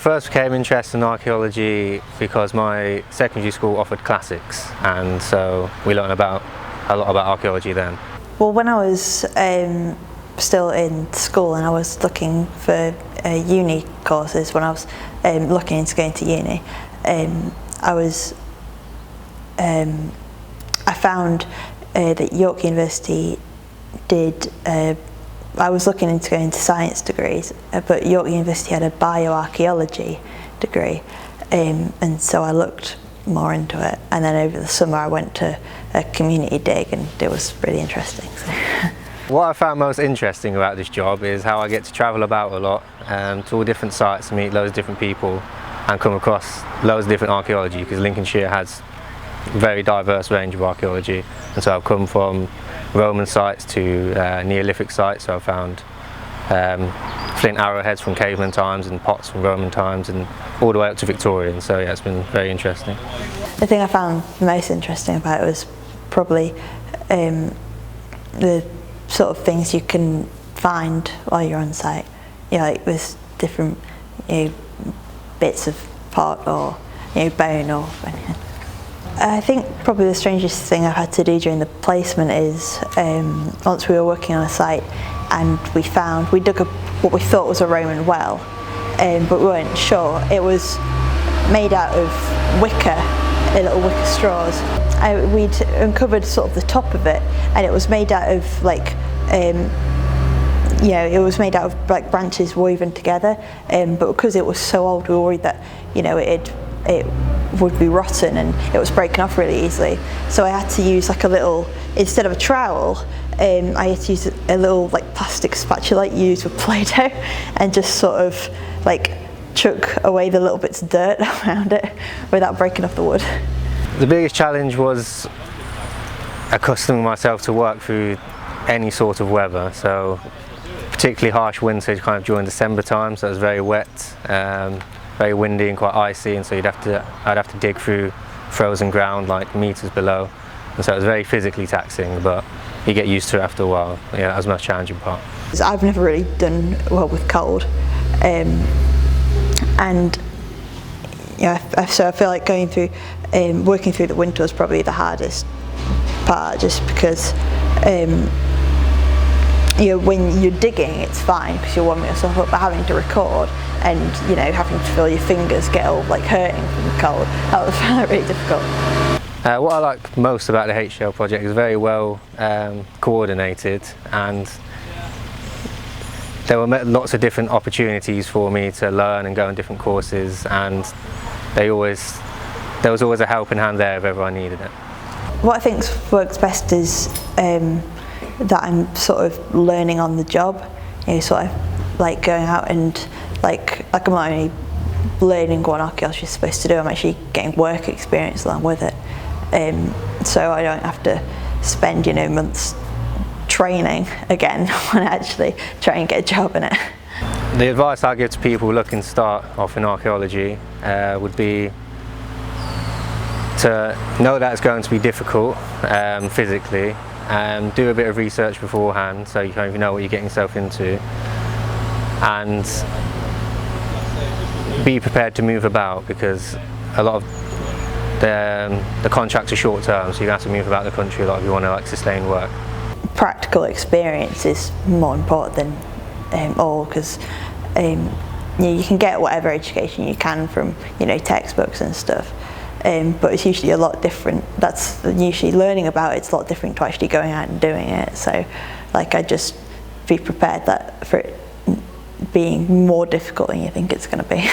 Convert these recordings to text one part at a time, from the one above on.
First became interested in archaeology because my secondary school offered classics, and so we learned a lot about archaeology then. Well, when I was still in school and I was looking for uni courses, when I was looking into going to uni, I found that York University did, I was looking into going to science degrees, but York University had a bioarchaeology degree, and so I looked more into it, and then over the summer I went to a community dig and it was really interesting. So. What I found most interesting about this job is how I get to travel about a lot to all different sites, meet loads of different people and come across loads of different archaeology, because Lincolnshire has a very diverse range of archaeology, and so I've come from Roman sites to Neolithic sites, so I've found flint arrowheads from caveman times and pots from Roman times and all the way up to Victorian, so yeah, it's been very interesting. The thing I found the most interesting about it was probably the sort of things you can find while you're on site. You know, like with different bits of pot or bone or anything. I think probably the strangest thing I've had to do during the placement is once we were working on a site and we dug up what we thought was a Roman well, but we weren't sure. It was made out of wicker, little wicker straws. We'd uncovered sort of the top of it, and it was made out of like it was made out of like branches woven together, but because it was so old, we were worried that it would be rotten and it was breaking off really easily. So I had to use like a little, instead of a trowel, I had to use a little like plastic spatula like you use with Play-Doh, and just sort of like chuck away the little bits of dirt around it without breaking off the wood. The biggest challenge was accustoming myself to work through any sort of weather, so particularly harsh winter kind of during December time, so it was very wet, very windy and quite icy, and so I'd have to dig through frozen ground like meters below, and so it was very physically taxing, but you get used to it after a while. Yeah, that was the most challenging part. I've never really done well with cold, and so I feel like going through working through the winter was probably the hardest part, just because when you're digging it's fine because you're warming yourself up, but having to record and having to feel your fingers get all like hurting from the cold, that was really difficult. What I like most about the HEL project is very well coordinated, and there were lots of different opportunities for me to learn and go on different courses, and there was always a helping hand there if ever I needed it. What I think works best is that I'm sort of learning on the job, sort of like going out and like I'm not only learning what an archaeologist is supposed to do, I'm actually getting work experience along with it, so I don't have to spend months training again when I actually try and get a job in it. The advice I give to people looking to start off in archaeology would be to know that it's going to be difficult physically, and do a bit of research beforehand so you kind of know what you're getting yourself into, and be prepared to move about, because a lot of the contracts are short term, so you have to move about the country a lot if you want to sustain work. Practical experience is more important than all, because you can get whatever education you can from textbooks and stuff, but it's usually a lot different. That's usually learning about it's a lot different to actually going out and doing it. So I just be prepared that for it being more difficult than you think it's going to be.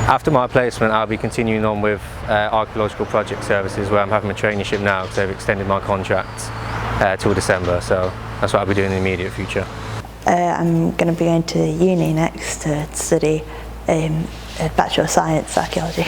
After my placement, I'll be continuing on with Archaeological Project Services, where I'm having a traineeship now because they've extended my contract till December, so that's what I'll be doing in the immediate future. I'm going to be going to uni next to study a Bachelor of Science Archaeology.